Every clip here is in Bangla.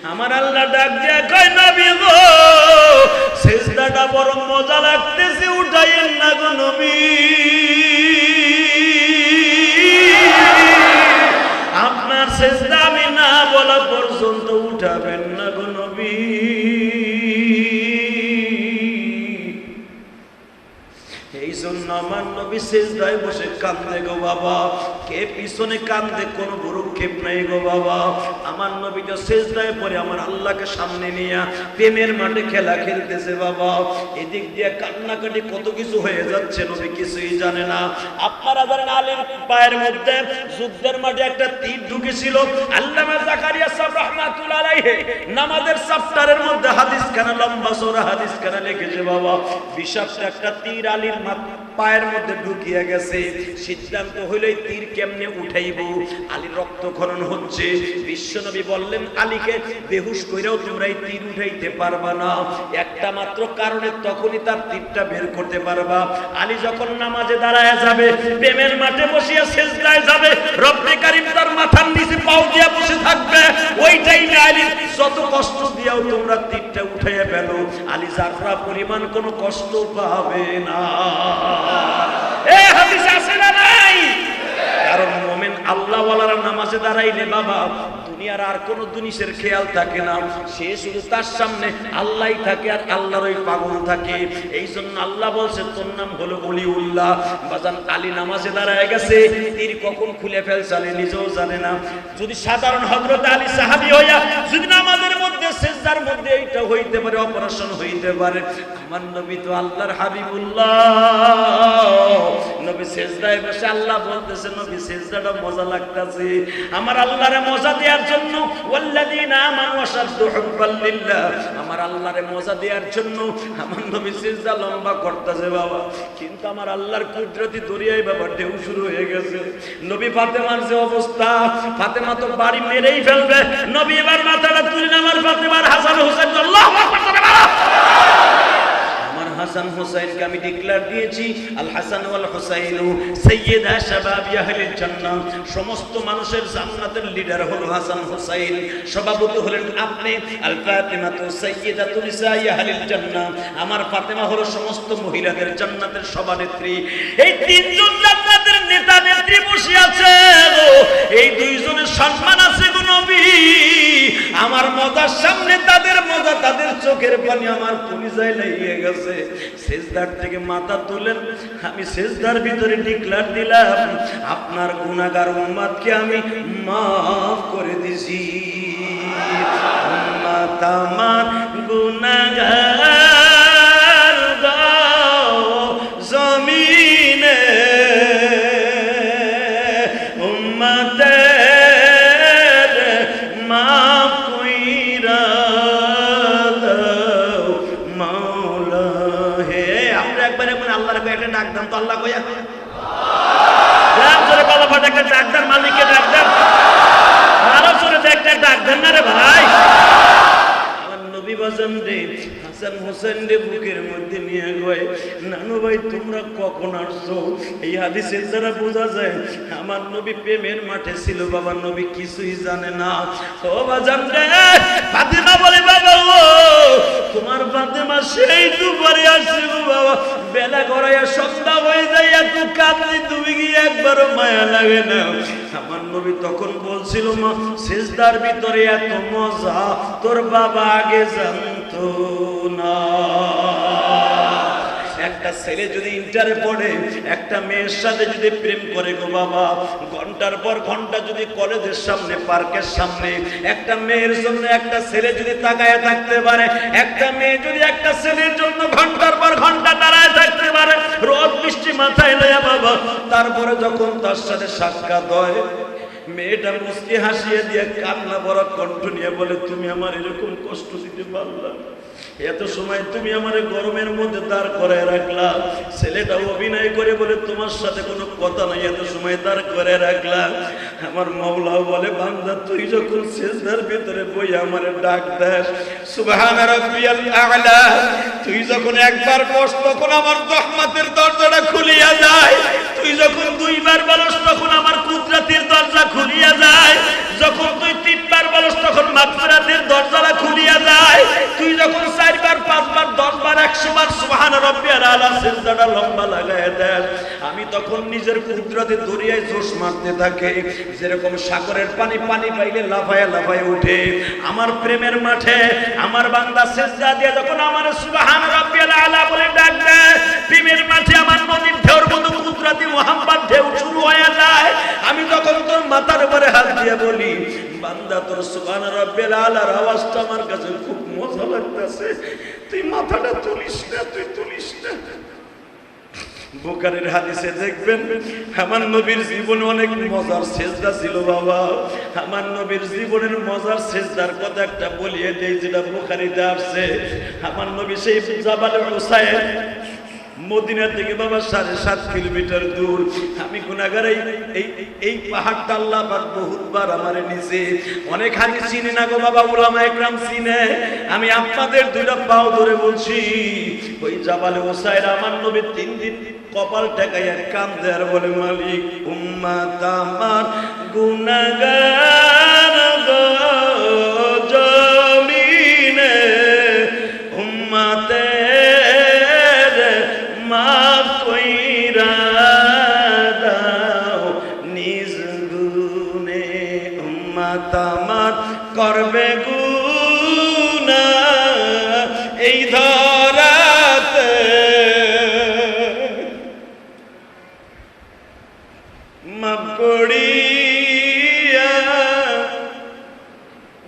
আমার আল্লাহ ডাক দিয়া কয় নবী গো সিজদাটা বড় মজা লাগতেছে উঠাইয়েন না গো নবী আপনার সিজদা আমি না বলা পর্যন্ত উঠাবেন না গো নবী এই জন্য আমার নবী সিজদায় বসে কাঁদে গো বাবা কে পিছনে কাঁদে কোনো ভ্রুক্ষেপ নাই গো বাবা আমার নবী তো সিজদায় পড়ে আমার আল্লাহকে সামনে নিয়ে প্রেমের মাঠে খেলা খেলতেছে বাবা এদিক দিয়ে কান্নাকাটি কত কিছু হয়ে যাচ্ছে নবী কিছুই জানে না আপনারা জানেন আলীর পায়ের মধ্যে যুদ্ধের মাঠে একটা তীর ঢুকেছিল আল্লামা জাকারিয়া সাহেব রাহমাতুল্লাহ আলাইহি নামাজের চ্যাপ্টারের মধ্যে হাদিস খানা লম্বা চওড়া হাদিস খানা লিখেছে বাবা বিষাক্ত একটা তীর আলীর পায়ের মধ্যে ঢুকিয়ে গেছে সিদ্ধান্ত হইল এই তীর কেমনে উঠাইব আলীর রক্তক্ষরণ হচ্ছে বিশ্বনবী বললেন আলীকে বেহুশ কইরাও তোমরা এই তীর উঠাইতে পারবা না একটা মাত্র কারণে তখনই তার তীরটা বের করতে পারবা আলী যখন নামাজে দাঁড়ায় যাবে প্রেমের মাঠে বসিয়া সিজদায় যাবে রব্বে কারীম তার মাথার নিচে পাও দিয়া বসে থাকবে ওই টাইমে আলী যত কষ্ট দিয়াও তোমরা তীরটা উঠাইয়া ফেলো আলী যাত্রা পরিমাণ কোনো কষ্ট পাবে না এই হাদিস আছে না নাই কারণ মুমিন আল্লাহ ওয়ালারা নামাজে দাঁড়াইলে বাবা দুনিয়ার আর কোনো জিনিসের খেয়াল থাকে না সে শুধু তার সামনে আল্লাহই থাকে আর আল্লাহরই পাগল থাকে এইজন্য আল্লাহ বলছে তোর নাম হলো ওলিউল্লাহ বাজান আলী নামাজে দাঁড়ায় গেছে তীর কখন খুলে ফেলছে আলী নিজেও জানে না যদি সাধারণ হযরত আলী সাহাবী হইয়া যদি নামাজের মধ্যে সিজদার মধ্যে এইটা হইতে পারে অপারেশন হইতে পারে আমার নবী তো আল্লাহর হাবিবুল্লাহ নবী সিজদায় বসে আল্লাহ বলতেছে নবী সিজদাটা মজা লাগতাছে আমার আল্লাহরে মজা দেওয়ার জন্য ওয়াল্লাযিনা আমানু আশাদ্দু হুব্বাল লিল্লাহ আমার আল্লাহরে মজা দেওয়ার জন্য আমার নবী সিজদা লম্বা করতেছে বাবা কিন্তু আমার আল্লাহর কুদরতি দরিয়ায় বাবা ঢেউ শুরু হয়ে গেছে নবী ফাতেমার যে অবস্থা ফাতেমা তো বাড়ি মেরেই ফেলবে নবী এবার মাথাটা তুলে আমার ফাতেমার হাসান হোসেন আল্লাহু আকবার হাসান হুসাইনকে আমি ডিক্লেয়ার দিয়েছি আল হাসান ওয়াল হুসাইন সাইয়্যিদা শাবাবি আহলিল জান্নাহ সমস্ত মানুষের জান্নাতের লিডার হলো হাসান হুসাইন সভাপতি হলেন আপনি আল ফাতিমাতু সাইয়্যিদাতু নিসাই আহলিল জান্নাহ আমার ফাতেমা হলো সমস্ত মহিলাদের জান্নাতের সভানেত্রী এই তিনজন জান্নাতের নেতা নেত্রী বসে আছে এই দুইজনের সম্মান আছে গো নবী আমার মজার সামনে তাদের মজা তাদের চোখের পানি আমার কলিজায় লেগে গেছে সিজদার থেকে মাথা তুলেন আমি সিজদার ভিতরে ডিক্লেয়ার দিলাম আপনার গুনাহগার উম্মতকে আমি maaf করে দিছি উম্মত আমার গুনাহগার দাও জমিনে উম্মতের maaf কইরা দাও মাওলা হে আমরা একবার আল্লাহর কাছে একটা ডাক দাম তো আল্লাহ কইয়া জোরে বাবা ফাটা একটা ডাক দেন মালিককে ডাক দেন আরো জোরে একটা ডাক দেন না রে ভাই আমার নবী বাজান রে হাসান হোসেন রে বুকের মধ্যে নিয়ে গয় নানু ভাই তোমরা কখন আসছো এই হাদিসের দ্বারা বোঝা যায় আমার নবী প্রেমের মাঠে ছিল বাবা নবী কিছুই জানে না ও বাজান রে ফাতেমা বলে বাবা ও তোমার ফাতেমা সেই দুপুরে আসছে গো বাবা বেলা গড়াইয়া সন্ধ্যা হয়ে যায় এত কাঁদলি তুমি কি একবারও মায়া লাগে না আমার নবী তখন বলছিল মা সিজদার ভিতরে এত মজা তোর বাবা আগে জানতো না একটা ছেলে যদি ইন্টারে পড়ে একটা মেয়ের সাথে যদি প্রেম করে গো বাবা ঘন্টার পর ঘন্টা যদি কলেজের সামনে পার্কের সামনে একটা মেয়ের জন্য একটা ছেলে যদি তাকায় থাকতে পারে একটা মেয়ে যদি একটা ছেলের জন্য ঘন্টার পর ঘন্টা দাঁড়ায় থাকতে পারে রোদ বৃষ্টি মাথায় লয়া বাবা তারপরে যখন তার সাথে সাক্ষাৎ হয় মেয়েটা মুস্কি হাসিয়ে দিয়ে কান্না ভরা কণ্ঠ নিয়ে বলে তুমি আমার এরকম কষ্ট দিতে পারলা এত সময় তুমি আমার গরমের মধ্যে দাঁড় করায় রাখলা, ছেলেটা অভিনয় করে বলে তোমার সাথে কোনো কথা নাই, এত সময় দাঁড় করে রাখলা। আমার মাওলাও বলে বান্দা তুই যখন সিজদার ভিতরে বই আমারে ডাক দেস, সুবহানা রাব্বিয়াল আ'লা, তুই যখন একবার বস তখন আমার রহমতের দরজাটা খুলিয়া যায়, তুই যখন দুইবার বলস তখন আমার কুদরতের দরজা খুলিয়া যায়, যখন তুই তিনবার বলস তখন মাগফিরাতের দরজাটা খুলিয়া যায়, তুই যখন চারবার পাঁচবার 10 বার 100 বার সুবহান রাব্বিয়াল আ'লা সিজদাটা লম্বা লাগায় দেন, আমি তখন নিজের কুদরতে দরিয়ায় জোশ মারতে থাকি, যেরকম সাগরের পানি পানি পাইলে লাফায়া লাফায়া উঠে। আমার প্রেমের মাঠে আমার বান্দা সিজদা দিয়ে যখন আমার সুবহান রাব্বিয়াল আ'লা বলে ডাক দেয়, প্রেমের মাঠে আমার নদীর ঢেউর মতো কুদরতি মোহাম্মদ ঢেউ শুরু হয়ে যায়। আমি তখন তোর মাথার উপরে হাত দিয়ে বলি বান্দা তোর সুবহান রাব্বিয়াল আ'লার আওয়াজটা আমার কাছে খুব মজা লাগতেছে, তুই মাথাটা তুলিস না, তুই তুলিস না। বুখারীর হাদিসে দেখবেন আমার নবীর জীবনে অনেক মজার সিজদা ছিল বাবা। আমার নবীর জীবনের মজার সিজদার কথা একটা বলিয়ে দেই, যেটা বুখারীতে আসছে। আমার নবী সেই জাবাল হুসাইন, মদিনা থেকে বাবা 7.5 কিলোমিটার দূর। আমি গুনাহগার, এই পাহাড়টা আল্লাহ পাক বহুতবার আমারে নিছে। অনেক হাদিস চিনি না গো বাবা, উলামা একরাম চিনে। আমি আপনাদের দুইটা পাও ধরে বলছি, ওই জাবালে হুসাইন আমার নবী 3 দিন কপাল ঠেকাইয়া কান্দে আর বলে মালিক উম্মাত আমার গুনাহগার গো জমিনে, উম্মতের মাফ কইরা দাও নিজ গুনে, উম্মাত আমার করবে গুনাহ এই ধরাতে, মাফ করিয়া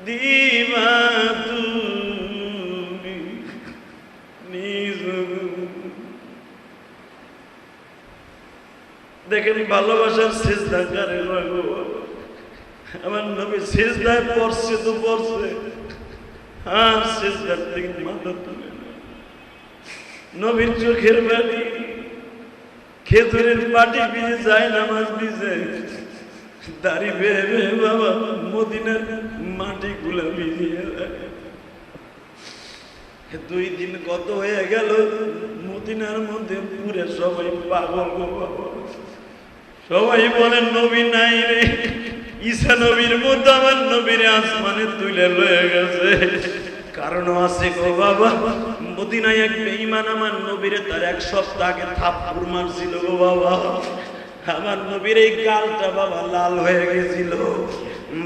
দিবা তুমি নিজ। দেখেন ভালোবাসার সিজদা করে আমার নবী সিজদায় পড়ছে তো পড়ছে, আর সিজদার থেকে মাথা তুলে নবীর চোখের বাড়ি খেজুরের পাটি ভিজে যায়, নামাজ ভিজে, দাড়ি বেয়ে বেয়ে বাবা মদিনার মাটি গুলা ভিজিয়ে যায়। 2 দিন কত হয়ে গেল, মদিনার মধ্যে পুরে সবাই পাগল গো বাবা। সবাই বলেন নবী নাই রে, ঈসা নবীর মধ্যে আমার নবীর আসমানে তুলে লয়ে গেছে। কারণ আছে গো বাবা, মদিনায় এক বেঈমান আমার নবীরে তার 1 সপ্তাহ আগে থাপ্পড় মারছিল গো বাবা। আমার নবীর এই গালটা বাবা লাল হয়ে গেছিল।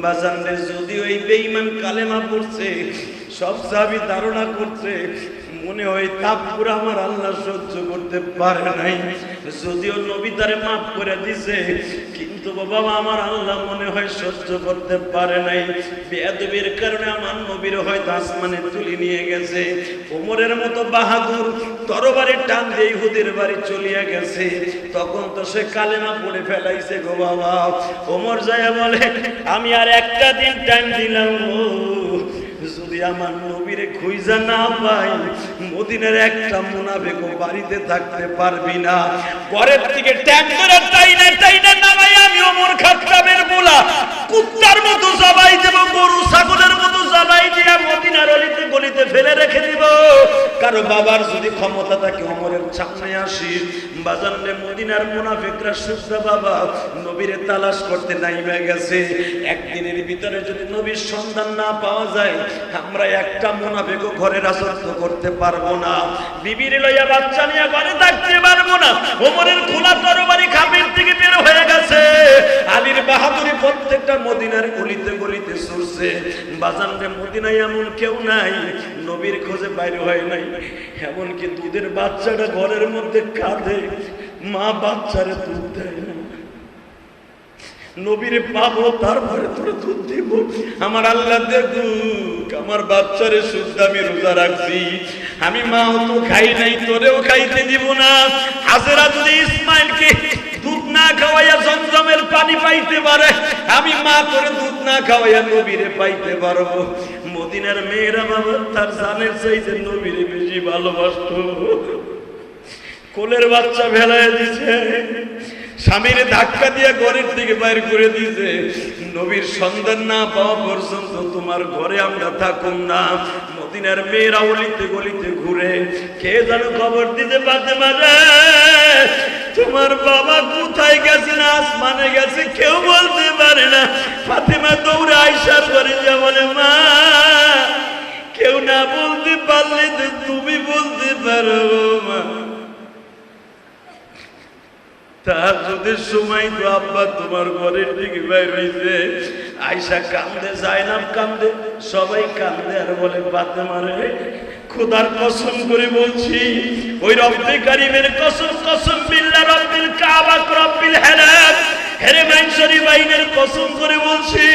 বাজান রে, যদি ওই বেঈমান কালেমা পড়ছে, সব সাহাবী ধারণা করছে মনে হয় থাপ্পড় আমার আল্লাহ সহ্য করতে পারে নাই। যদিও নবী তারে মাফ করে দিছে, কিন্তু বাবা আমার আল্লাহ মনে হয় সহ্য করতে পারে নাই। বেয়াদবির কারণে আমার নবীর হয়তো আসমানে তুলে নিয়ে গেছে। ওমরের মতো বাহাদুর তরবারি টান দিয়ে ইহুদের বাড়ি চলিয়া গেছে, তখন তো সে কালেমা পড়ে ফেলাইছে গো বাবা। ওমর যায় বলে আমি আর একটা দিন টাইম দিলাম, যদি আমার নবীরে খুঁজা না পাই মদিনার একটা মুনাফিক বাড়িতে থাকতে পারবি না। ঘরের থেকে ট্যাঙ্করে টাইনা নামাই আমি ওমর খাত্তাবের বোলা কুত্তার মতো জবাই দেব, গরু ছাগলের মতো জবাই দিয়া মদিনার অলিতে গলিতে ফেলে রেখে দিব। কারো বাবার যদি ক্ষমতা থাকে ওমরের সামনে আসি, বাজানলে মদিনার মুনাফিকরা সুজা বাবা নবীরে তালাশ করতে নাইমা গেছে। একদিনের ভিতরে যদি নবীর সন্ধান না পাওয়া যায়, আমরা একটা মুনাফিকও ঘরে রাজত্ব করতে পারবো না, বিবির লইয়া বাচ্চা নিয়ে ঘরে থাকতে পারবো না। ওমরের খোলা তরবারি খাপের থেকে বের হয়ে গেছে। আলীর বাহাদুরি প্রত্যেকটা মদিনার গলিতে গলিতে ছড়ছে। বাজানরে মদিনায় এমন কেউ নাই নবীর খোঁজে বাইরে হয় নাই। এমনকি দুধের বাচ্চাটা ঘরের মধ্যে কাঁদে, মা বাচ্চারে দুধ দেয় না। নবীরে পাবো তারপরে তোরে দুধ দিব। আমার আল্লাহ দেখুক আমার বাচ্চারে শুদ্ধ আমি রোজা রাখছি, আমি মাও তো খাই নাই, তোরেও খাইতে দিব না। হাজেরা যদি ইসমাইলকে দুধ না খাওয়াইয়া জমজমের পানি পাইতে পারে, আমি মা করে দুধ না খাওয়াইয়া নবীরে পাইতে পারবো। মদিনার মেয়েরা বাবা তার জানের চাইতে নবীরে বেশি ভালোবাসতো। কোলের বাচ্চা ফেলায় দিছে, স্বামীর ধাক্কা দিয়ে ঘরের দিকে বাইর করে দিয়েছে। নবীর সন্ধান না পাওয়া পর্যন্ত তোমার ঘরে আমরা থাকুম না। মদিনার মেয়েরা অলিতে গলিতে ঘুরে, কে যেন খবর দিতে ফাতেমা রে তোমার বাবা কোথায় গেছে, না আসমানে গেছে, কেউ বলতে পারে না। ফাতেমা দৌড়ে আয়েশার ঘরে যা বলে, মা কেউ না বলতে পারলে তো তুমি বলতে পারো মা। তাহাজ্জুদের সময় তো আব্বা তোমার ঘরের দিকে বাইর হইছে। আয়েশা কান্দে, যায়নাব কান্দে, সবাই কান্দে আর বলে, ফাতেমা রে খোদার কসম করে বলছি, ওই রব্বে কারীমের কসম, কসম বিল্লাহ রব্বিল কাবা রব্বিল হারাম হেরেমাইন শরীফাইনের কসম করে বলছি,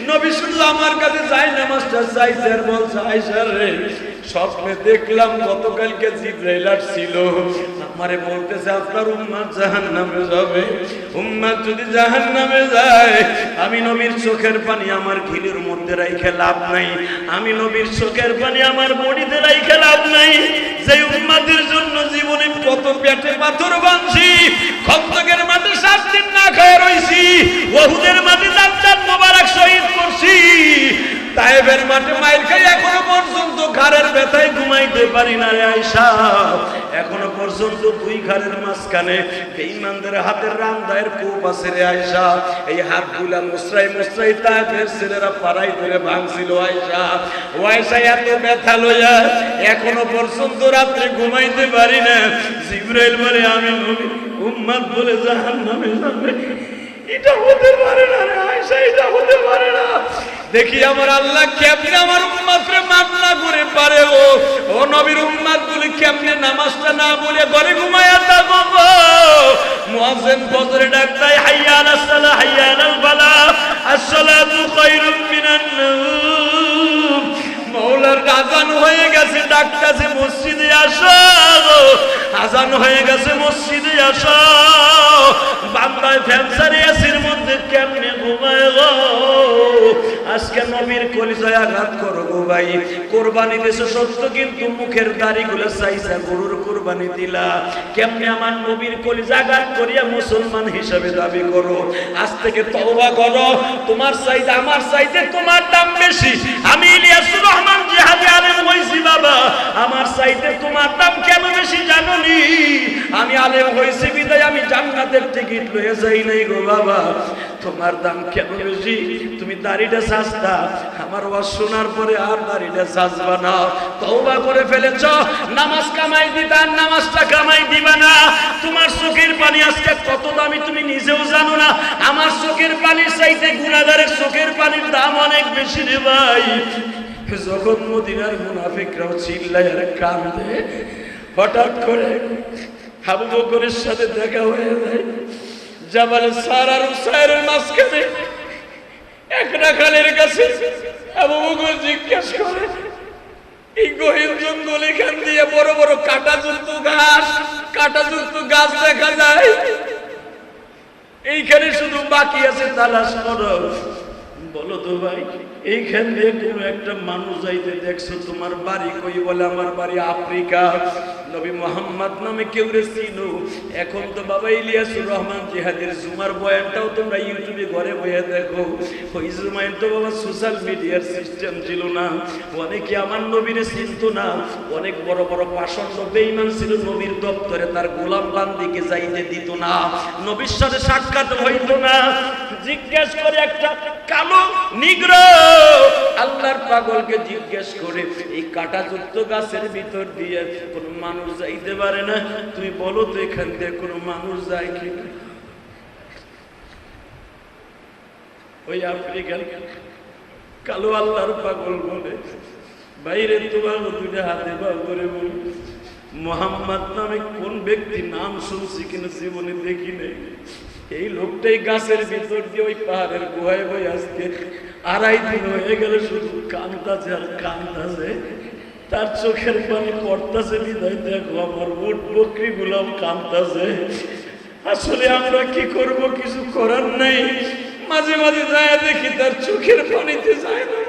নবী শুধু আমার কাছে যাই নামাজটা চাইছে আর বলছে, আয়েশা রে স্বপ্নে দেখলাম গতকালকে জিবরাইল আসছিল, আমারে বলতেছে আপনার উম্মত জাহান্নামে যাবে। উম্মত যদি জাহান্নামে যায়, আমি নবীর চোখের পানি আমার ঘিলের মধ্যে রাইখে লাভ নাই, আমি নবীর চোখের পানি আমার বডিতে রাইখে লাভ নাই। যে উম্মতের জন্য জীবনে কত পেটে পাথর বাঁধছি, খন্দকের মাঠে 7 দিন না খায় রইছি, ওহুদের মাঠে দাঁত মোবারক শহীদ করছি, তায়েবের মাঠে মাইর খাই এখনো পর্যন্ত ঘাড়ের ব্যথায় ঘুমাইতে পারি না রে আয়েশা। এখনো পর্যন্ত 2 ঘাড়ের মাঝখানে বেঈমানদের হাতের রামদায়ের কূপ আছে রে আয়েশা। এই হাতগুলা মুসরাই মুসরাই তায়েবের ছেলেরা পাড়াই ধরে ভাঙছিল আয়েশা। ও আয়েশা এত ব্যথা লইয়া এখনো পর্যন্ত রাত্রে ঘুমাইতে পারি না। জিবরাইল বলে, আমি নবী উম্মত বলে জাহান্নামে যাবে। এটা হতে পারে না রে আয়েশা, এটা হতে পারে না। দেখি আমার আল্লাহ কেমনে আমার উম্মতরে মাফ না করে পারে। ও নবীর উম্মত বলে কেমনে নামাজটা না বলে ঘরে ঘুমায়া থাকো গো। মুয়াজ্জিন ফজরে ডাক দেয়, হাইয়া আলাস সালাহ হাইয়া আলাল ফালাহ, আসসালাতু খায়রুম মিনান নাওম। মাওলার আযান হয়ে গেছে, ডাকতেছে মসজিদে আসো, আযান হয়ে গেছে মসজিদে আসো। বান্দায় ফ্যানসারি এসির মধ্যে কেমনে ঘুমায় গো। আজকে নবীর কলিজায় আঘাত করো গো ভাই। কোরবানি দিছো সত্য, কিন্তু মুখের দাড়িগুলো চাইছা গরুর কোরবানি দিলা। কেমনে আমার নবীর কলিজা আঘাত করিয়া মুসলমান হিসাবে দাবি করো। আজ থেকে তওবা করো। তোমার চাইতে আমার চাইতে তোমার দাম বেশি। আমি ইলিয়াসুর রহমান জিহাদি আলেম হইছি বাবা, আমার চাইতে তোমার দাম কেন বেশি জানো নি? আমি আলেম হইছি বিদায় আমি জান্নাতের টিকিট লয়ে যাই নাই গো বাবা। তোমার দাম কেন বেশি? তুমি দাড়িটা সাজতা, আমার ওয়াজ শোনার পরে আর দাড়িটা সাজবা না। তওবা করে ফেলেছ, নামাজ কামাই দিতা, নামাজটা কামাই দিবা না। তোমার চোখের পানি আজকে কত দামি তুমি নিজেও জানো না। আমার চোখের পানির চাইতে গুনাহগারের চোখের পানির দাম অনেক বেশি রে ভাই। যখন মদিনার মুনাফিকরাও চিল্লায় আর কান্দে, হঠাৎ করে আবু বকরের সাথে দেখা হয়ে যায় জাবাল সার আর উসাইরের মাঝখানে এক রাখালের কাছে। আবু বকর জিজ্ঞেস করে, এই গহীন জঙ্গল, এখান দিয়ে বড় বড় কাঁটাযুক্ত গাছ দেখা যায়, এইখানে শুধু বাকি আছে তালাশ করো। বলো তো ভাই, এইখান দিয়ে কোনো একটা মানুষ যাইতে দেখছো? তোমার বাড়ি কই? বলে আমার বাড়ি আফ্রিকা। নবী মুহাম্মদ নামে কেউ রে চিনো? এখন তো বাবা ইলিয়াসুর রহমান জিহাদের জুমার বয়ানটাও তোমরা ইউটিউবে ঘরে বইয়ে দেখো। ওই জুমায় তো বাবা সোশ্যাল মিডিয়ার সিস্টেম ছিল না, অনেকে আমার নবীরে চিনতো না। অনেক বড় বড় পাষণ্ড বেঈমান ছিল, নবীর দপ্তরে তার গোলাম বান্দিকে যাইতে দিত না, নবীর সাথে সাক্ষাৎ হইতো না। জিজ্ঞেস করে একটা কালো নিগ্র আল্লাহর পাগলকে জিজ্ঞেস করে, এই কাঁটাযুক্ত গাছের ভিতর দিয়ে কোন মানুষ যাইতে পারে না? তুমি বলো তো এখান দিয়ে কোন মানুষ যায় কি? ওই আফ্রিকার কালো আল্লাহর পাগল বলে, বাইরে তোমার দুইটা হাতে বাউ করে বলি, মুহাম্মদ নামে কোন ব্যক্তি নাম শুনছি কিনা জীবনে দেখি নাই। এই লোকটাই গাছের ভিতর দিয়ে ওই পাহাড়ের গুহায় বই আজকে 2.5 দিন হয়ে গেল, শুধু কান্দাছে আর কান্দাছে। তার চোখের পানি পড়তাছে বিদায় দেখো আমার উট বকরি গুলাম কান্দাছে। আসলে আমরা কি করব, কিছু করার নাই। মাঝে মাঝে যায় দেখি তার চোখের পানিতে যায় না,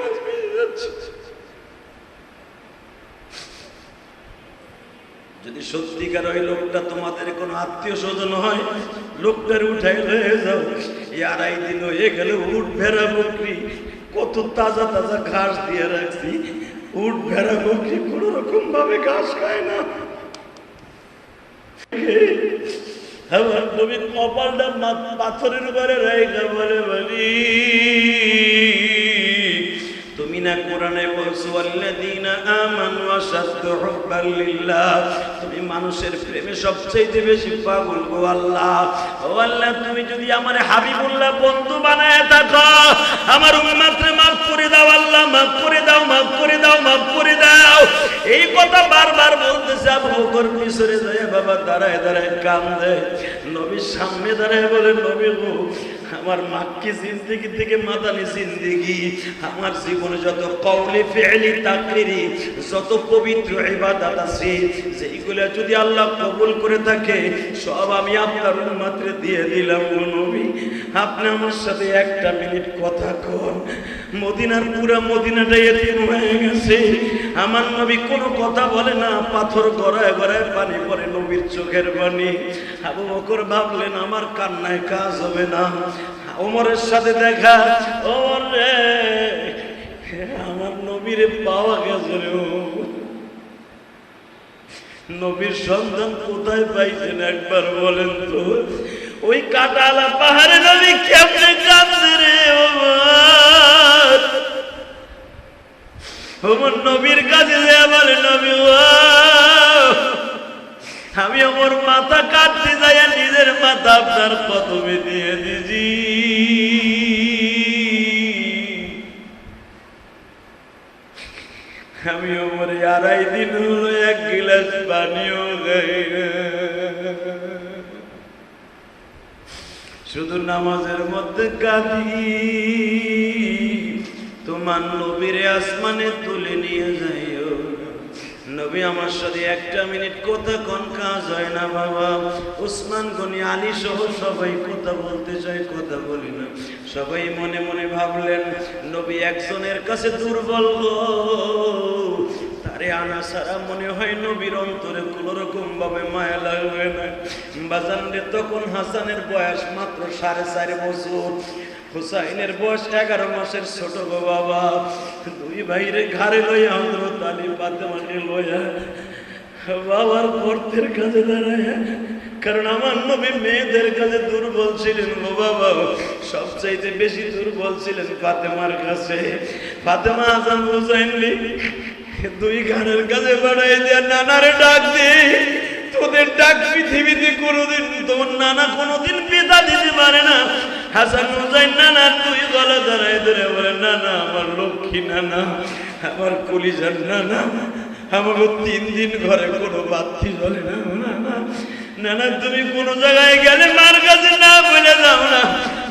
যদি সত্যিকার ওই লোকটা তোমাদের কোনো আত্মীয় স্বজন হয়, লোকটার উঠাই লয়ে যাও। এই 2.5 দিন হয়ে গেল, উট ভেড়া বকরি কত তাজা তাজা ঘাস দিয়ে রাখছি, উট ভেড়া বকরি কোন রকম ভাবে ঘাস খায় না। আমার নবী কপালটা পাথরের উপরে রাইখা বলে, বলি তুমি না কোরআনে বলছো আল্লাযীনা আমানু আশাদ্দু হুব্বান লিল্লাহ, তুমি মানুষের প্রেমে সবচেয়ে বেশি পাগল গো আল্লাহ। ও আল্লাহ, তুমি যদি আমার হাবিবুল্লাহ বন্ধু বানায় থাকো, আমার উম্মতকে মাফ করে দাও আল্লাহ, মাফ করে দাও, মাফ করে দাও, মাফ করে দাও। এই কথা বারবার বলতেছে। আবু বকর পিছনে যায়, বাবা দাঁড়ায় দাঁড়ায় কান্দে। নবীর সামনে দাঁড়ায় বলে, নবী গো, আমার মাক্কি জিন্দেগি থেকে মাদানী জিন্দেগি, আমার জীবনে যত কওলি ফি'লি তাকরিরি, যত পবিত্র ইবাদত আছে, যেইগুলো যদি আল্লাহ কবুল করে থাকে, সব আমি আপনার উম্মতকে দিয়ে দিলাম। ও নবী, আপনি আমার সাথে 1টা মিনিট কথা কন। মদিনার পুরা মদিনাটা এতিম হয়ে গেছে। আমার নবী কোনো কথা বলে না, পাথর গড়ায় গড়ায় পানি পড়ে নবীর চোখের পানি। আবু বকর ভাবলেন আমার কান্নায় কাজ হবে না, ওমরের সাথে দেখা। ওমর রে, আমার নবীর পাওয়া গেছে রে। নবীর সন্ধান কোথায় পাইছেন একবার বলেন তো? ওই কাটালা পাহাড়ে নবী কেমনে কাঁদছে রে ওমর। ওমর নবীর কাছে যায় বলে, নবী আমি ওমর মাথা কাটতে যাই, নিজের মাথা আপনার কদমে দিয়ে দিছি। আমি ওমর 2.5 দিন হলো 1 গিলাস পানিও খাই না। শুধু নামাজের মধ্যে কাঁদি, তোমার নবীরে আসমানে তুলে নিয়ে যাইও। নবী আমার সাথে 1টা মিনিট কথা কোন কাজ হয় না বাবা। উসমান গনি, আলী সহ সবাই কথা বলতে চায়, কথা বলি না। সবাই মনে মনে ভাবলেন নবী একজনের কাছে দুর্বল গো, তারে আনা সারা মনে হয় নবীর অন্তরে কোন রকম ভাবে মায়া লাগবে না। বাজান রে, তখন হাসানের বয়স মাত্র 4.5 বছর, হুসাইনের বয়স 11 মাসের ছোট গো বাবা। 2 ভাইরে ঘাড়ে লইয়া হযরত আলী ফাতেমাকে লইয়া বাবার গর্তের কাছে দাঁড়ায়। কারণ আমার নবী মেয়েদের কাছে দুর্বল ছিলেন গো বাবা, সবচাইতে বেশি দুর্বল ছিলেন ফাতেমার কাছে। ফাতেমা হাসান হুসাইন 2 ঘাড়ের কাছে বাড়াই দিয়ে নানারে ডাক দে। তোদের ডাক পৃথিবীতে কোনোদিন তোমার নানা কোনোদিন পিতা দিতে পারে না। হাসান হুসাইন নানা 2 গলা দাঁড়ায় ধরে বলে, নানা আমার লক্ষ্মী নানা, আমার কলিজার নানা, আমাকে 3 দিন ঘরে কোনো বাতি জ্বলে না। নানা, নানা তুমি কোন জায়গায় গেলে মার কাছে না বলে যাও না,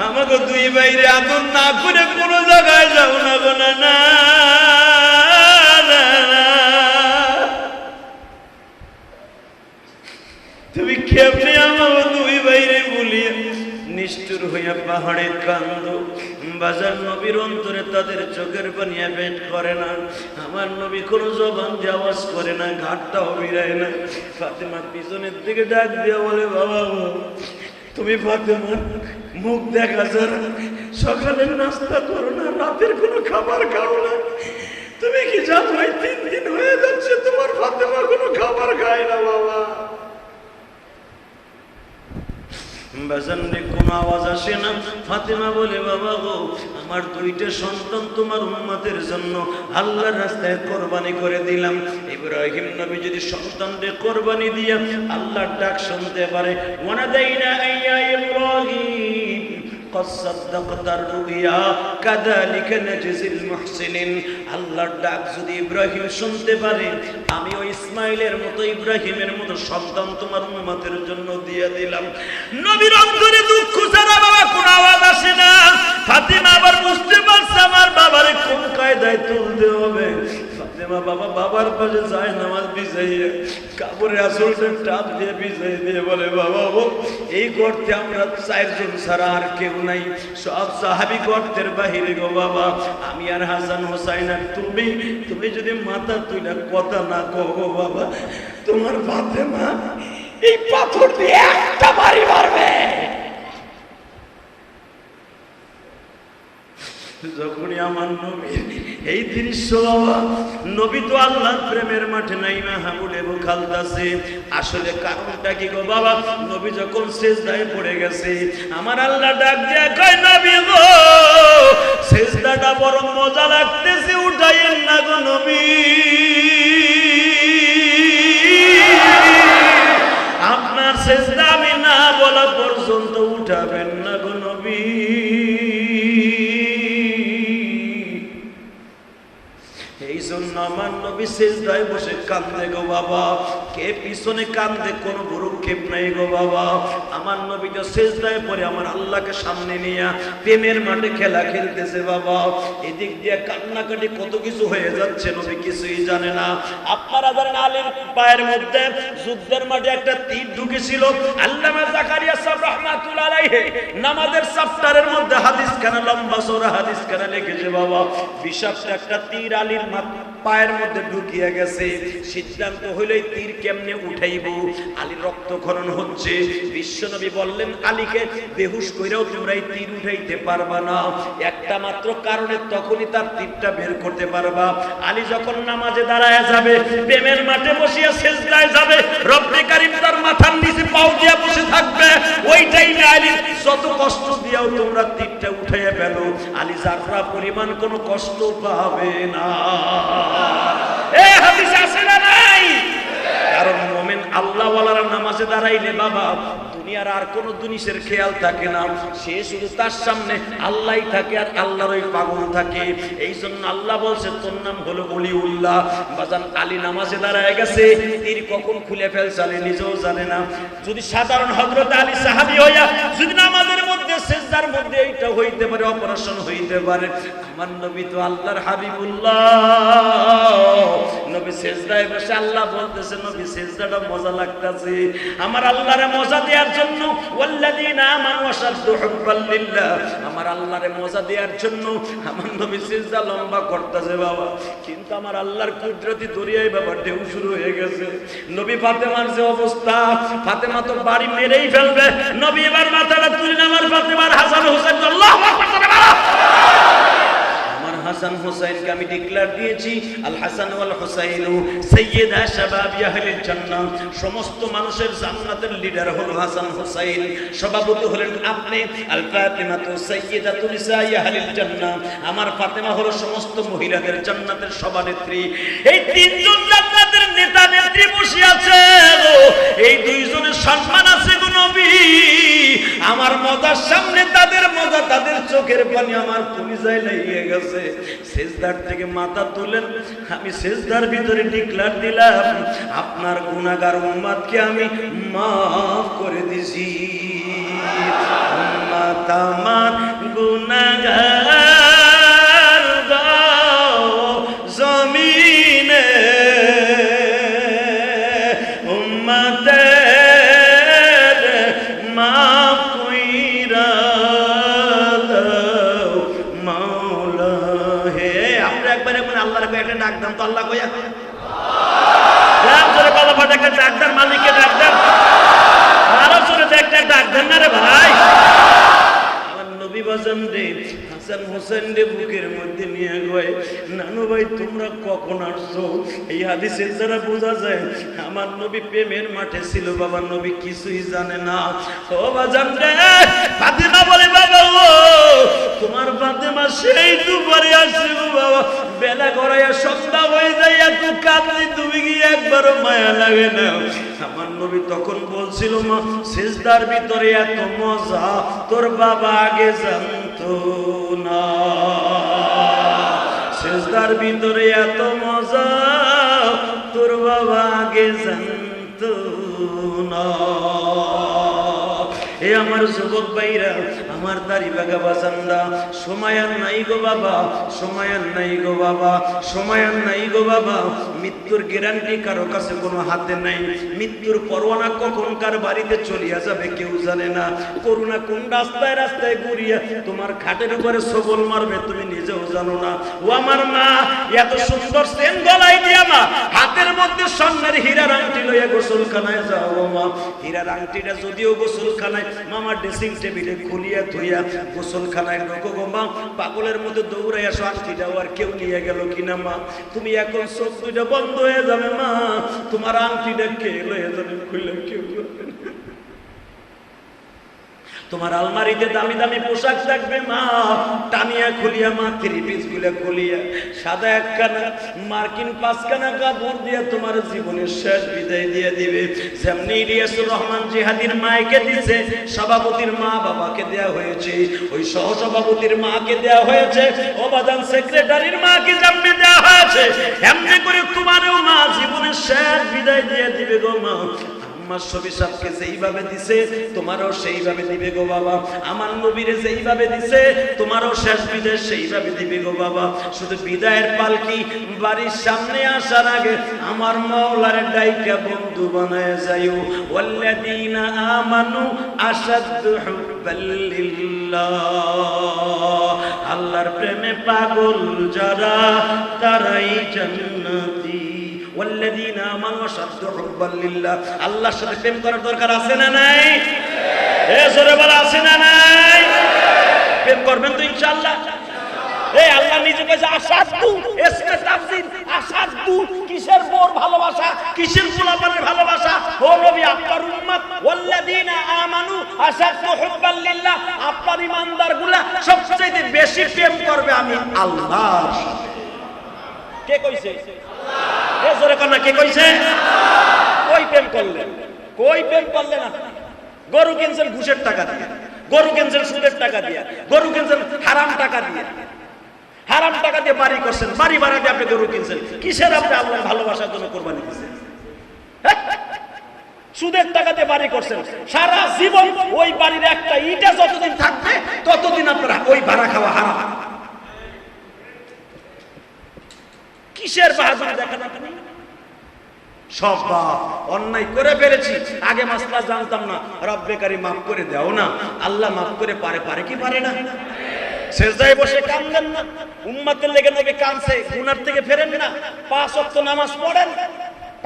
আমাকে 2 ভাইরে আদর না করে কোনো জায়গায় যাও না গো নানা। তুমি কেমনে আমাকে 2 ভাইরে বলিয়ে নিষ্ঠুর হইয়া পাহাড়ে কান্দ। বাজার নবীর অন্তরে তাদের চোখের পানি ভেট করে না। আমার নবী কোনো জবান দিয়ে আওয়াজ করে না, ঘাটটাও বিরায় না। ফাতেমা পিছনের দিকে ডাক দিয়ে বলে, বাবা তুমি ফাতেমার মুখ দেখা যারা, সকালের নাস্তা করো না, রাতের কোনো খাবার খাও না। তুমি কি জানো 3 দিন হয়ে যাচ্ছে তোমার ফাতেমা কোনো খাবার খায় না বাবা। বাজারে কোনো আওয়াজ আসে না। ফাতেমা বলে, বাবা গো, আমার 2টা সন্তান তোমার উম্মতের জন্য আল্লাহর রাস্তায় কোরবানি করে দিলাম। ইব্রাহিম নবী যদি সন্তানকে কোরবানি দিয়ে আল্লাহর ডাক শুনতে পারে, ওয়ানাদাইনা আইয়া ইব্রাহিম قد صدقت الرؤيا كذلك نجزي المحسنين। আল্লাহর ডাক যদি ইব্রাহিম শুনতে পারে, আমি ওই ইসমাইলের মতো ইব্রাহিমের মতো সন্তান তোমার উম্মতের জন্য দিয়ে দিলাম। নবীর অন্তরে দুঃখ ছাড়া বাবা কোনো আওয়াজ আসে না। ফাতিমা আবার বুঝতে পারছে আমার বাবারে কোন কায়দায় তুলতে হবে। ফাতেমা বাবার পাশে যায় নামাজ বিছাইয়া কাপড়ে আসলটা টাপ দিয়ে বিছাই দিয়ে বলে, বাবা এই গর্তে আমরা 4 জন ছাড়া আর কেউ নাই, সব সাহাবী গর্তের বাহিরে গো বাবা। আমি আর হাসান হোসাইন আর তুমি যদি মাথা তুলে কথা না কও গো বাবা, তোমার ফাতেমা এই পাথর দিয়ে একটা বাড়ি মারবে। যখনই আমার নবী এই দৃশ্য, বাবা নবী তো আল্লাহর প্রেমের মাঠে নাই না হাবুডে খেলতাছে। আসলে কারণটা কি গো বাবা? নবী যখন সিজদায় পড়ে গেছে, আমার আল্লাহ ডাক দিয়ে কয়, নবী গো সিজদাটা বড় মজা লাগতেছে, উঠাইয়েন না গো নবী, আপনার সিজদা আমি না বলা পর্যন্ত উঠাবেন না গো নবী। এই জন্য আমার নবী সিজদায় বসে কান্দে গো বাবা। কে পিছনে কান্দে, কোন ভ্রুক্ষেপ নাই গো বাবা। আমার নবী তো সিজদায় পড়ে আমার আল্লাহকে সামনে নিয়ে প্রেমের মাঠে খেলা খেলতেছে বাবা। এদিক দিয়ে কান্নাকাটি কত কিছু হয়ে যাচ্ছে, নবী কিছুই জানে না। আপনারা জানেন আলীর পায়ের মধ্যে যুদ্ধের মাঠে একটা তীর ঢুকেছিল। আল্লামা জাকারিয়া সাহেব রাহমাতুল্লাহ আলাইহি নামাজের চ্যাপ্টারের মধ্যে হাদিস খানা, লম্বা চওড়া হাদিস খানা লিখেছে বাবা। বিষাক্ত একটা তীর আলীর পায়ের মধ্যে ঢুকিয়ে গেছে। সিদ্ধান্ত হইলে তীর কেমনে উঠাইব, আলীর রক্তক্ষরণ হচ্ছে। বিশ্বনবী বললেন আলীকে, বেহুশ কইরাও তোমরা এই তীর উঠাইতে পারবা না, একটা মাত্র কারণে তখনই তার তীরটা বের করতে পারবা। আলী যখন নামাজে দাঁড়ায় যাবে, প্রেমের মাঠে বসিয়া সিজদায় যাবে, রব্বে কারীম তার মাথার নিচে পাও দিয়া বসে থাকবে, ওই টাইমে আলী যত কষ্ট দিয়াও তোমরা তীরটা উঠাইয়া ফেলো, আলী যারা পরিমাণ কোনো কষ্ট পাবে না। এই হাদিস আছে না নাই? কারণ মুমিন আল্লাহওয়ালারা নামাজে দাঁড়াইলে বাবা দুনিয়ার আর কোনো জিনিসের খেয়াল থাকে না, সে শুধু তার সামনে আল্লাহই থাকে আর আল্লাহরই পাগল থাকে। এই জন্য আল্লাহ বলছে তোর নাম হলো ওলিউল্লাহ। বাজান আলী নামাজে দাঁড়ায় গেছে, তীর কখন খুলে ফেলছে আলী নিজেও জানে না। যদি সাধারণ হযরত আলী সাহাবী হইয়া যদি নামাজের মধ্যে সিজদার মধ্যে এইটা হইতে পারে, অপারেশন হইতে পারে, আমার নবী তো আল্লাহর হাবিবুল্লাহ। নবী সিজদায় বসে আল্লাহ বলতেছে, নবী সিজদাটা মজা লাগতেছে, আমার আল্লাহরে মজা দেওয়ার জন্য, ওয়াল্লাযীনা আমানু আশাদ্দু হুব্বাল লিল্লাহ, আমার আল্লাহরে মজা দেওয়ার জন্য আমার নবী সিজদা লম্বা করতেছে বাবা। কিন্তু আমার আল্লাহর কুদরতি দরিয়ায় বাবা ঢেউ শুরু হয়ে গেছে। নবী ফাতেমার যে অবস্থা, ফাতেমা তো বাড়ি মেরেই ফেলবে। নবী এবার মাথাটা তুলে আমার ফাতেমার হাসান হোসেন, আল্লাহু আকবার, হাসান হোসেনকে আমি ডিক্লেয়ার দিয়েছি, আল হাসান ওয়াল হুসাইন সাইয়্যিদা শাবাবি আহলিল জান্নাহ, সমস্ত মানুষের জান্নাতের লিডার হলো হাসান হোসেন, সভাপতি হলেন আপনি। আল ফাতিমাতু সাইয়্যিদাতু নিসাই আহলিল জান্নাহ, আমার ফাতেমা হলো সমস্ত মহিলাদের জান্নাতের সভানেত্রী। এই তিনজন জান্নাতের নেতা নেত্রী বসে আছে, এই দুইজনের সম্মান আছে গো নবী। আমার মজার সামনে তাদের মজা, তাদের চোখের পানি আমার কলিজায় লেগে গেছে। সিজদার থেকে মাথা তুলেন, আমি সিজদার ভিতরে ডিক্লেয়ার দিলাম আপনার গুনাহগার উম্মতকে আমি মাফ করে দিছি। উম্মত আমার গুনাহগার দাও জমিনে, উম্মতের মাফ কইরা দাও মাওলা। একবারে আল্লাহর একটা ডাক দেন তো, আল্লাহ কইয়া একটা ডাক দেন, মালিককে ডাক দেন, আরো জোরে একটা ডাক দেন না রে ভাই। আমার নবী বাজান রে হাসান হোসেন রে বুকের মধ্যে নিয়ে গয়, নানু ভাই তোমরা কখন আসছো? এই হাদিসের দ্বারা বোঝা যায় আমার নবী প্রেমের মাঠে ছিল বাবা, নবী কিছুই জানে না। ও বাজান রে, ফাতেমা বলে বাবা ও তোমার ফাতেমা সেই দুপুরে আসছে গো বাবা, বেলা গড়াইয়া সন্ধ্যা হয়ে যায়, এত কাঁদলি, তুমি কি একবারও মায়া লাগে না? আমার নবী তখন বলছিল, মা সিজদার ভিতরে এত মজা তোর বাবা আগে জানতো না, সিজদার ভিতরে এত মজা তোর বাবা আগে জানতো না। এ আমার যুবক ভাইরা, তোমার দাড়ি বাগা বাজানরা সময় আর নাই গো বাবা, সময় আর নাই গো বাবা, সময় আর নাই গো বাবা। মৃত্যুর গ্যারান্টি কারো কাছে কোনো হাতে নাই। মৃত্যুর পরোয়ানা কখন কার বাড়িতে চলিয়া যাবে কেউ জানে না। করুণা কোন রাস্তায় রাস্তায় ঘুরিয়া তোমার খাটের উপরে সবল মারবে তুমি নিজেও জানো না। ও আমার মা, এত সুন্দর সেন গলায় দিয়া মা হাতের মধ্যে স্বর্ণের হীরার আংটি লইয়া গোসলখানায় যাও মা। হীরার আংটিটা যদিও গোসলখানায় মামা ড্রেসিং টেবিলে খুলিয়া থইয়া গোসলখানায় ঢোকো গো মা, পাগলের মধ্যে দৌড়াইয়া আংটিটাও আর কেউ নিয়ে গেল কিনা মা। তুমি এখন চোখ দুইটা বন্ধ হয়ে যাবে মা, তোমার আংটিটা কে লইয়া যাবে খুলে কেউ করবে না। তোমার আলমারিতে দামি দামি পোশাক থাকবে মা, টানিয়া খুলিয়া মা থ্রি পিস গুলা খুলিয়া সাদা একখানা মার্কিন পাঁচখানা কাপড় দিয়া তোমার জীবনের শেষ বিদায় দিয়ে দিবে। যেমনি ইলিয়াসুর রহমান জিহাদির মাকে দিছে, সভাপতির মা বাবাকে দেয়া হয়েছে, ওই সহসভাপতির মাকে দেয়া হয়েছে, অবাদান সেক্রেটারির মাকে যেমনি দেয়া হয়েছে, এমনি করে তোমারও মা জীবনের শেষ বিদায় দিয়ে দিবে গো মা। আমার ছবি সাহেবকে যেইভাবে দিছে তোমারও সেইভাবে দিবে গো বাবা। আমার নবীরে যেইভাবে দিছে তোমারও শেষ বিদায় সেইভাবে দিবে গো বাবা। শুধু বিদায়ের পালকি বাড়ির সামনে আসার আগে আমার মাওলার ডাইকা বন্ধু বানায় যাইও। ওয়াল্লাযীনা আমানু আশাদ্দু হুব্বাল লিল্লাহ, আল্লাহর প্রেমে পাগল যারা তারাই জান্নাতি। والذين آمنوا أشد حبا لله, আল্লাহর সাথে প্রেম করার দরকার আছে না নাই? জোরে বলা আছে না নাই? প্রেম করবেন তো ইনশাআল্লাহ। আল্লাহ নিজে কইছে আসাদু, ইসমে তাফসীর আসাদু, কিসের বোর ভালোবাসা, কিসের গোলাপের ভালোবাসা? ও নবী আপনার উম্মত ওয়াল্লাযীনা আমানু আসাদু হুব্বাল লিল্লাহ, আপনার ঈমানদারগুলা সবচেয়ে বেশি প্রেম করবে আমি আল্লাহর সাথে। কে কইছে? জোরে কর না, কে কইছে? কই প্রেম করলেন? কই প্রেম করলেন? আপনি গরু কিনছেন ঘুষের টাকা দিয়ে, গরু কিনছেন সুদের টাকা দিয়ে, গরু কিনছেন হারাম টাকা দিয়ে, হারাম টাকা দিয়ে বাড়ি করছেন, বাড়ি ভাড়া দিয়ে আপনি গরু কিনছেন। কিসের আপনি আল্লাহর ভালোবাসার জন্য কোরবানি দিচ্ছেন? সুদের টাকা দিয়ে বাড়ি করছেন, সারা জীবন ওই বাড়ির একটা ইটা যতদিন থাকবে ততদিন আপনারা ওই ভাড়া খাওয়া হারাম। কিসের বাহাদুরি দেখেন আপনি? সব অন্যায় করে ফেলেছি, আগে মাসলা জানতাম না, রব্বে কারিম মাফ করে দাও না। আল্লাহ মাফ করে পারে, পারে কি পারে না? সেজদায় বসে কাঁদেন না, উম্মতের লেগে নবী কাঁদছে, গুনার থেকে ফেরেন না। 5 ওয়াক্ত নামাজ পড়েন,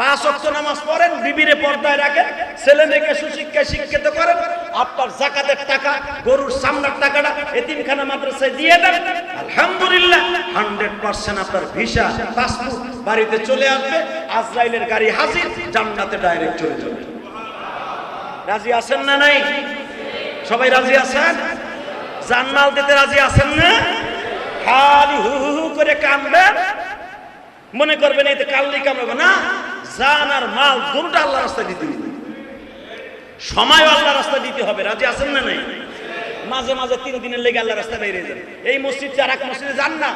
5 ওয়াক্ত নামাজ পড়েন, বিবিরে পর্দায় রাখেন, ছেলে মেয়েকে সুশিক্ষায় শিক্ষিত করেন, আপনার যাকাতের টাকা, গরুর সামনের টাকাটা এতিমখানা মাদ্রাসায় দিয়ে দেন। আলহামদুলিল্লাহ 100% আপনার ভিসা পাসপোর্ট বাড়িতে চলে আসবে, আজরাইলের গাড়ি হাজির, জান্নাতে ডাইরেক্ট চলে যাবে। রাজি আছেন না নাই? সবাই রাজি আছেন? জান্নাত দিতে রাজি আছেন না? খালি হু হু করে কাঁদবেন, মনে করবেন এই তো কাল্লি কামাবো না। জান আর মাল দুটোটা আল্লাহর রাস্তায় দিতে হবে, সময় আল্লাহর রাস্তায় দিতে হবে। রাজি আছেন না নাই? মাঝে মাঝে 3 দিনের লেগে আল্লাহর রাস্তায় বেরিয়ে যান। এই মসজিদ আর এক মসজিদে যান না।